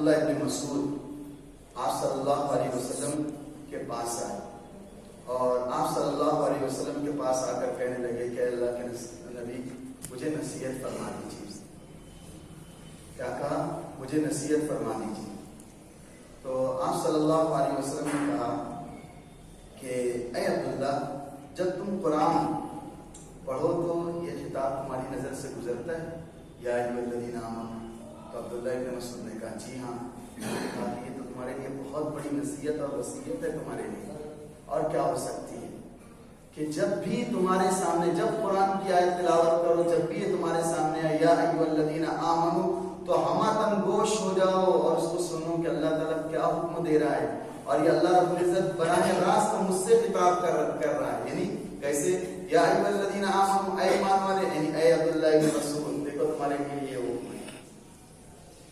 عبداللہ ابن مسعود آپ صلی اللہ علیہ وسلم کے پاس آئے اور آپ صلی اللہ علیہ وسلم کے پاس آ کر کہنے لگے کہ اللہ کے نبی مجھے نصیحت فرما دیجیے. کیا کہا؟ مجھے نصیحت فرما دیجیے. تو آپ صلی اللہ علیہ وسلم نے کہا کہ اے عبداللہ جب تم قرآن پڑھو تو یہ خطاب تمہاری نظر سے گزرتا ہے یا ایھا الذین آمنوا. تو عبداللہ ابن مسعود نے کہا جی ہاں. کہا کہ یہ تو تمہارے لیے بہت بڑی نصیحت اور وصیت ہے تمہارے لیے. اور کیا ہو سکتی ہے کہ جب بھی تمہارے سامنے جب قرآن کی آیت تلاوت کرو جب بھی یہ تمہارے سامنے آئے یا ایھا الذین آمنوا تو ہمہ گوش ہو جاؤ اور اس کو سنو کہ اللہ تعالیٰ کیا حکم دے رہا ہے. اور یہ اللہ رب العزت براہ راست مجھ سے خطاب کر رہا ہے. یعنی کیسے؟ یا ایھا الذین آمنوا اے ایمان والے، یعنی اے عبداللہ ابن مسعود دیکھو تمہارے لیے یہ حکم ہے.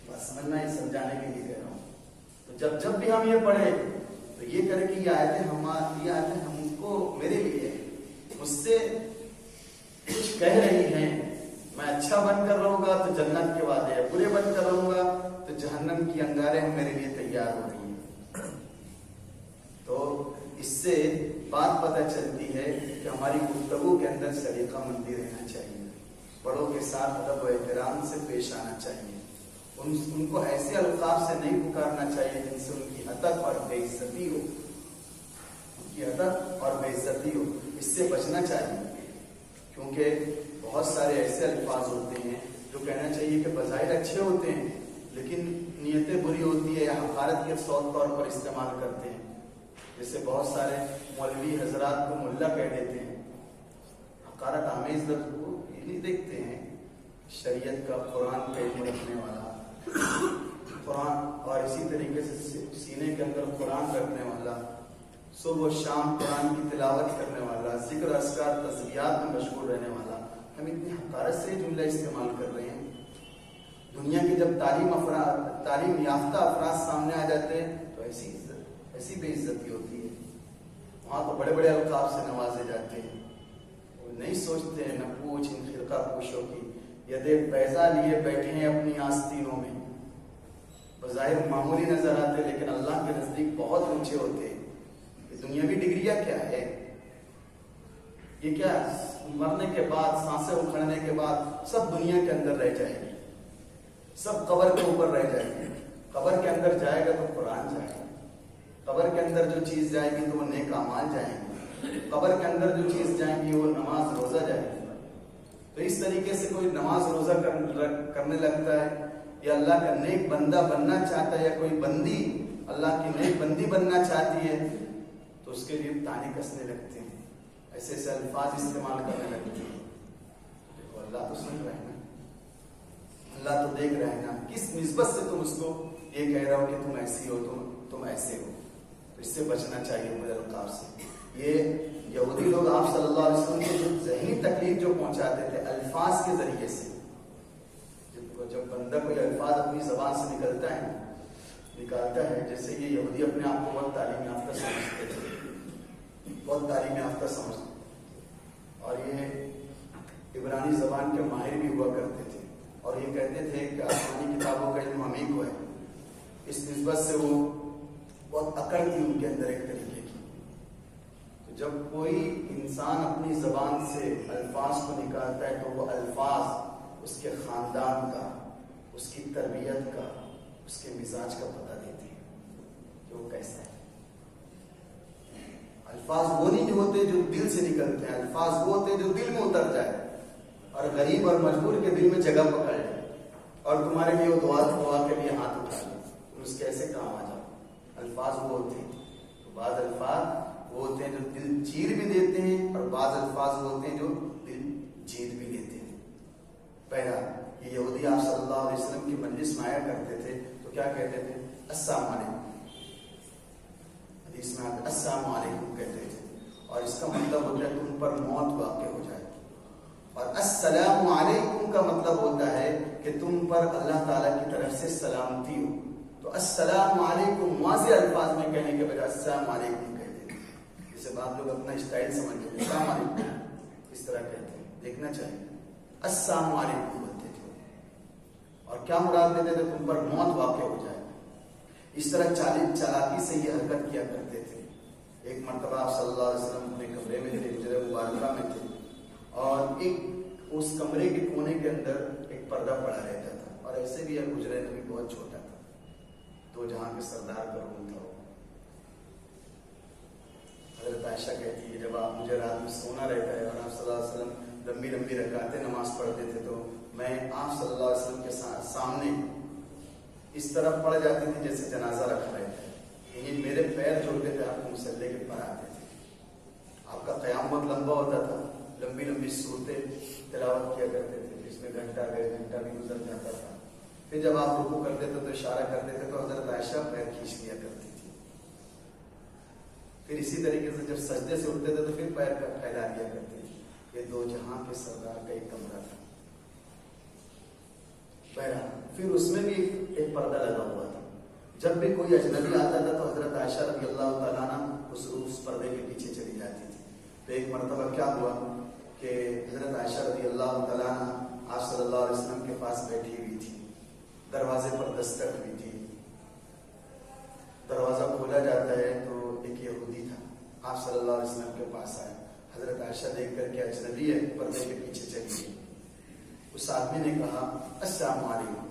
بس سمجھنا ہے، سمجھانے کے لیے کہہ رہا ہوں. تو جب بھی ہم یہ پڑھیں تو یہ کریں کہ یہ آیتیں ہم کو میرے لیے مجھ سے کچھ کہہ رہی ہیں. میں اچھا بن کر رہوں گا تو جنت کے وعدے ہیں، برے بن کر رہوں گا تو جہنم کی انگاریں میرے لیے تیار ہو رہی ہیں. تو اس سے بات پتہ چلتی ہے کہ ہماری گفتگو کے اندر سلیقہ مندی رہنا چاہیے، بڑوں کے ساتھ ادب و احترام سے پیش آنا چاہیے. ان کو ایسے القاب سے نہیں پکارنا چاہیے جن سے ان کی ادب اور بے عزتی ہو. ان کی ادب اور بے عزتی ہو، اس سے بچنا چاہیے. کیونکہ بہت سارے ایسے الفاظ ہوتے ہیں جو کہنا چاہیے کہ بظاہر اچھے ہوتے ہیں لیکن نیتیں بری ہوتی ہے یا حقارت کے طور پر استعمال کرتے ہیں. جیسے بہت سارے مولوی حضرات کو ملا کہہ دیتے ہیں. حقارت آمیز لفظ کو یہ نہیں دیکھتے ہیں شریعت کا، قرآن کا علم رکھنے والا، قرآن اور اسی طریقے سے سینے کے اندر قرآن رکھنے والا، صبح و شام قرآن کی تلاوت کرنے والا، ذکر اذکار تسبیحات میں مشغول رہنے والا. ہم اتنی حقارت سے جملہ استعمال کر رہے ہیں. دنیا کے جب تعلیم یافتہ افراد سامنے آ جاتے ہیں تو ایسی بے عزتی ہوتی ہے. وہاں تو بڑے بڑے القاب سے نوازے جاتے ہیں. وہ نہیں سوچتے ہیں نہ پوچھ ان فرقہ پوشوں کی یدے بیضا لیے بیٹھے ہیں اپنی آستینوں میں. بظاہر معمولی نظر آتے لیکن اللہ کے نزدیک بہت اونچے ہوتے ہیں. یہ دنیاوی ڈگریاں کیا ہے؟ یہ کیا مرنے کے بعد، سانسیں اکھڑنے کے بعد سب دنیا کے اندر رہ جائے گی، سب قبر کے اوپر رہ جائے گی. قبر کے اندر جائے گا تو قرآن جائے گا. قبر کے اندر جو چیز جائے گی تو وہ نیک اعمال جائیں گے. قبر کے اندر جو چیز جائیں گی وہ نماز روزہ جائے گی. تو اس طریقے سے کوئی نماز روزہ کرنے لگتا ہے یا اللہ کا نیک بندہ بننا چاہتا ہے یا کوئی بندی اللہ کی نیک بندی بننا چاہتی ہے تو اس کے لیے تانے کسنے لگتے ہیں، ایسے ایسے الفاظ استعمال کرنے لگتے ہیں. دیکھو اللہ تو سن رہے ہیں نا، اللہ تو دیکھ رہے ہیں نا. کس نسبت سے تم اس کو یہ کہہ رہے ہو کہ تم ایسی ہو، تم ایسے ہو. تو اس سے بچنا چاہیے مجھے القاب سے. یہ یہودی لوگ آپ صلی اللہ علیہ وسلم کو جو ذہنی تکلیف جو پہنچاتے تھے الفاظ کے ذریعے سے، جب بندہ کوئی الفاظ اپنی زبان سے نکالتا ہے جیسے یہ یہودی اپنے آپ کو بہت تعلیم یافتہ سمجھتے تھے، بہت تعلیم یافتہ سمجھتے، اور یہ عبرانی زبان کے ماہر بھی ہوا کرتے تھے اور یہ کہتے تھے کہ آسمانی کتابوں کا علم ہمیں کو ہے. اس نسبت سے وہ بہت اکڑ تھی ان کے اندر ایک طریقے کی. تو جب کوئی انسان اپنی زبان سے الفاظ کو نکالتا ہے تو وہ الفاظ اس کے خاندان کا، اس کی تربیت کا، اس کے مزاج کا پتہ دیتے ہیں کہ وہ کیسا ہے. الفاظ وہ نہیں ہوتے جو دل سے نکلتے ہیں، الفاظ وہ ہوتے ہیں جو دل میں اتر جائے اور غریب اور مجبور کے دل میں جگہ پکڑ جائے اور تمہارے لیے وہ دعا کے لیے ہاتھ اٹھا لے اور اس کے ایسے کام آ جاؤ. الفاظ وہ ہوتے ہیں. تو بعض الفاظ وہ ہوتے ہیں جو دل چیر بھی دیتے ہیں اور بعض الفاظ وہ ہوتے ہیں جو دل جیت بھی لیتے ہیں. پہلا یہ یہودی آپ صلی اللہ علیہ وسلم کی مجلس میں آیا کرتے تھے تو کیا کہتے تھے؟ السلام علیکم. حدیث میں آتے السلام علیکم کہتے تھے اور اس کا مطلب ہوتا ہے تم پر موت واقع ہو جائے. اور السلام علیکم کا مطلب ہوتا ہے کہ تم پر اللہ تعالیٰ کی طرف سے سلامتی ہو. تو السلام علیکم واضح الفاظ میں کہنے کے بجائے السلام علیکم کہتے ہیں. جسے بعض لوگ اپنا اسٹائل سمجھتے ہیں السلام علیکم اس طرح کہتے ہیں. دیکھنا چاہیے السلام علیکم بولتے تھے اور کیا مراد دیتے تھے؟ تم پر موت واقع ہو جائے. اس طرح چالاکی سے یہ حرکت کیا کرتے تھے. ایک مرتبہ آپ صلی اللہ علیہ وسلم اپنے کمرے میں تھے, حجرہ مبارکہ میں تھے, اور ایک اس کمرے کے کونے کے اندر ایک پردہ پڑا رہتا تھا, اور ایسے بھی حجرہ نبی بہت چھوٹا تھا, تو جہاں کے سردار کا روم تھا. حضرت عائشہ کہتی ہے جب آپ مجھے رات میں سونا رہتا ہے اور آپ صلی اللہ علیہ وسلم لمبی لمبی رکعتیں نماز پڑھتے تھے, تو میں آپ صلی اللہ علیہ وسلم کے سامنے اس طرح پڑ جاتی تھی جیسے جنازہ رکھا رہتا ہے, یعنی میرے پیر جوڑتے تھے آپ کو مسلح کے پر آتے تھے. آپ کا قیام بہت لمبا ہوتا تھا, لمبی لمبی صورتیں تلاوت کیا کرتے تھے, جس میں گھنٹہ ڈیڑھ گھنٹہ بھی گزر جاتا تھا. پھر جب آپ رکوع کرتے تھے تو اشارہ کرتے تھے تو حضرت عائشہ پیر کھینچ لیا کرتی تھی. پھر اسی طریقے سے جب سجدے سے اٹھتے تھے تو پھر پیر کا پھیلا دیا کرتے تھے. یہ دو جہاں کے سردار کا ایک کمرہ تھا. پھر اس میں بھی ایک پردہ لگا ہوا تھا. جب بھی کوئی اجنبی آتا تھا تو حضرت عائشہ رضی اللہ تعالیٰ عنہ اس پردے کے پیچھے چلی جاتی تھی. تو ایک مرتبہ کیا ہوا کہ حضرت عائشہ رضی اللہ تعالیٰ عنہ آپ صلی اللہ علیہ وسلم کے پاس بیٹھی ہوئی تھی, دروازے پر دستک ہوئی تھی. دروازہ کھولا جاتا ہے تو ایک یہودی تھا, آپ صلی اللہ علیہ وسلم کے پاس آئے. حضرت عائشہ دیکھ کر کے اجنبی ہے, پردے کے پیچھے چلی گئی. اس آدمی نے کہا السلام علیکم.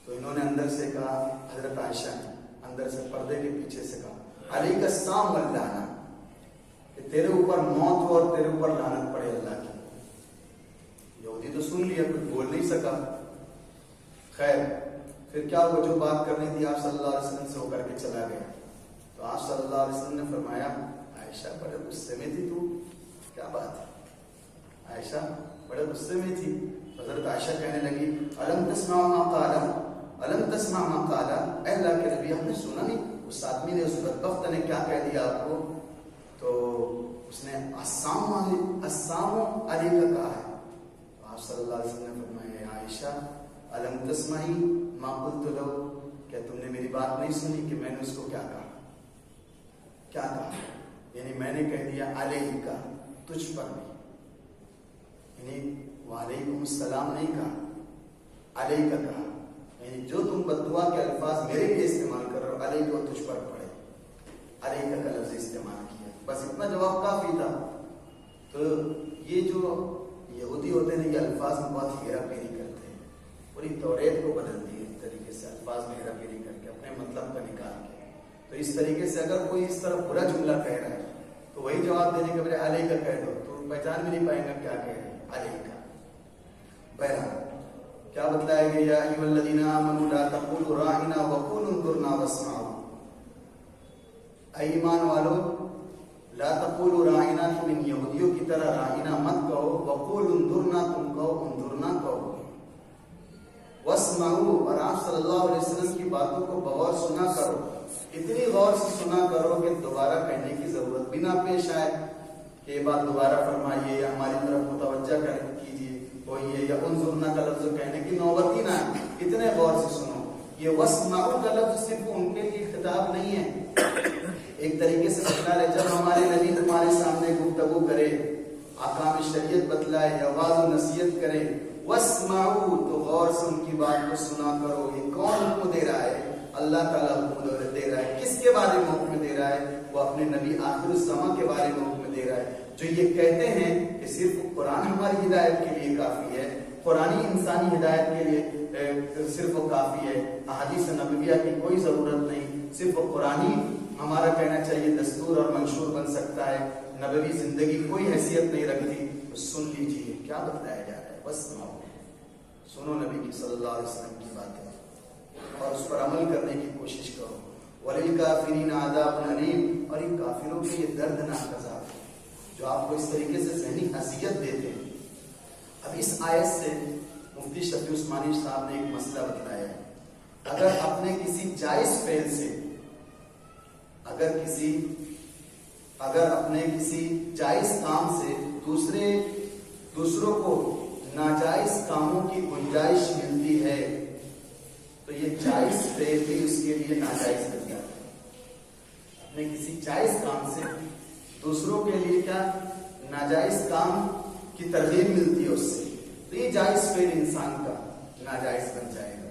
تو انہوں نے اندر سے کہا, حضرت عائشہ نے اندر سے پردے کے پیچھے سے کہا علیک السلام واللعنہ, کہ تیرے اوپر موت ہو اور تیرے اوپر لعنت پڑے اللہ کی. یہودی تو سن لیا, کچھ بول نہیں سکا. خیر پھر کیا ہوا, جو بات کرنی تھی آپ صلی اللہ علیہ وسلم سے ہو کر کے چلا گیا. تو آپ صلی اللہ علیہ وسلم نے فرمایا عائشہ بڑے غصے میں تھی تو, کیا بات ہے؟ عائشہ بڑے غصے میں تھی. حضرت عائشہ کہنے لگی الم تسمع ما قال, الم تسمع ما قال, اے اللہ کے نبی ہم نے سنا نہیں اس آدمی نے, اس بدبخت نے کیا کہہ دیا آپ کو؟ تو اس نے السلام علیکم کہا ہے. آپ صلی اللہ علیہ وسلم نے فرمایا عائشہ الم تسمعی ما قلت له, کیا تم نے میری بات نہیں سنی کہ میں نے اس کو کیا کہا؟ کیا کہا؟ یعنی میں نے کہہ دیا علیہ کا, تجھ پر بھی, یعنی وعلیکم السلام نہیں کہا, علیہ کا کہا. یعنی جو تم بددعا کے الفاظ میرے لیے استعمال کر رہے ہو, علیہ کو تجھ پر پڑے, علیہ کا لفظ استعمال کیا. بس اتنا جواب کافی تھا. تو یہ جو یہودی ہوتے ہیں یہ الفاظ میں بہت ہیرا پھیری کرتے ہیں, پوری توریت کو بدل دی اس طریقے سے, الفاظ میں ہیرا پھیری کر کے اپنے مطلب کا نکال کے. تو اس طریقے سے اگر کوئی اس طرح برا جملہ کہہ رہا ہے تو وہی جواب دینے کے بجائے علیہ کا کہہ دو تو پہچان بھی نہیں پائیں گا کیا کہہ رہے ہیں, علیہ کا. بہرحال کیا بتلایا گیا, یا ایھا الذین آمنوا لا تقولوا راعنا وقولوا انظرنا واسمعوا, اے ایمان والو لا تقولوا راعنا, تم ان یہودیوں کی طرح راعنا مت کہو, وقولوا انظرنا تم کہو انظرنا کہو, واسمعوا اور آپ صلی اللہ علیہ وسلم کی باتوں کو بغور سنا کرو, اتنی غور سے سنا کرو کہ دوبارہ کہنے کی ضرورت بھی نہ پیش آئے کہ یہ بات دوبارہ فرمائیے یا ہماری طرف متوجہ کیجیے ہوئیے, یا انظرنا کا لفظ کہنے کی نوبت ہی نہ آئے. اتنے غور سے سنو. یہ واسمعوا کا لفظ صرف ان کے لیے خطاب نہیں ہے, ایک طریقے سے بتلا ہے جب ہمارے نبی تمہارے سامنے گفتگو کرے, احکام شریعت بتلائے یا واعظ و نصیحت کرے, واسمعوا تو غور سے ان کی بات کو سنا کرو. یہ کون حکم دے رہا ہے؟ اللہ تعالیٰ حکم دے رہا ہے. کس کے بارے میں حکم دے رہا ہے؟ وہ اپنے نبی آخر الزماں کے بارے میں حکم دے رہا ہے, جو یہ کہتے ہیں کہ صرف قرآن ہماری ہدایت کے لیے کافی ہے, قرآنی انسانی ہدایت کے لیے صرف وہ کافی ہے, احادیث نبویہ کی کوئی ضرورت نہیں, صرف قرآنی ہمارا کہنا چاہیے دستور اور منشور بن سکتا ہے, نبوی زندگی کوئی حیثیت نہیں رکھتی. تو سن لیجیے کیا بتایا جا رہا ہے. بس سنو نبی کی صلی اللہ علیہ وسلم کی باتیں اور اس پر عمل کرنے کی کوشش کرو. وَلِلْكَافِرِينَ عَذَابٌ أَلِيمٌ, اور ان کافروں کے لیے دردناک عذاب ہے جو آپ کو اس طریقے سے ذہنی اذیت دیتے ہیں. اب اس آیت سے مفتی شفیع عثمانی صاحب نے ایک مسئلہ بتلایا ہے. اگر اپنے کسی جائز فعل سے, اگر اپنے کسی جائز کام سے دوسروں کو ناجائز کاموں کی گنجائش ملتی ہے تو یہ جائز فعل بھی اس کے لیے ناجائز بن جاتا ہے. اپنے کسی جائز کام سے دوسروں کے لیے کیا ناجائز کام کی ترغیب ملتی ہے اس سے, تو یہ جائز فعل انسان کا ناجائز بن جائے گا.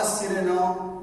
80-9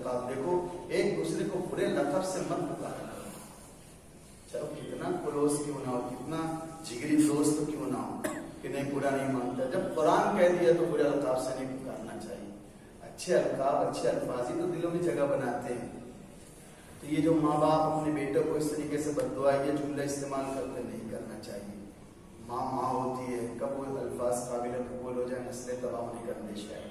القاب. دیکھو ایک دوسرے کو برے لقب سے مت پکارا کرو، چلو کتنا کلوز کیوں نہ ہو، کتنا جگری دوست کیوں نہ ہو کہ نہیں برا نہیں مانتا. جب قرآن کہہ دیا تو برے القاب سے نہیں پکارنا چاہیے. اچھے القاب اچھے الفاظ ہی تو دلوں میں جگہ بناتے ہیں. تو یہ جو ماں باپ اپنے بیٹے کو اس طریقے سے بد دعا یہ جملہ استعمال کرتے نہیں کرنا چاہیے. ماں ماں ہوتی ہے، کب وہ الفاظ قابل قبول ہو جائے نسلیں تباہ ہونے کا اندیشہ ہے.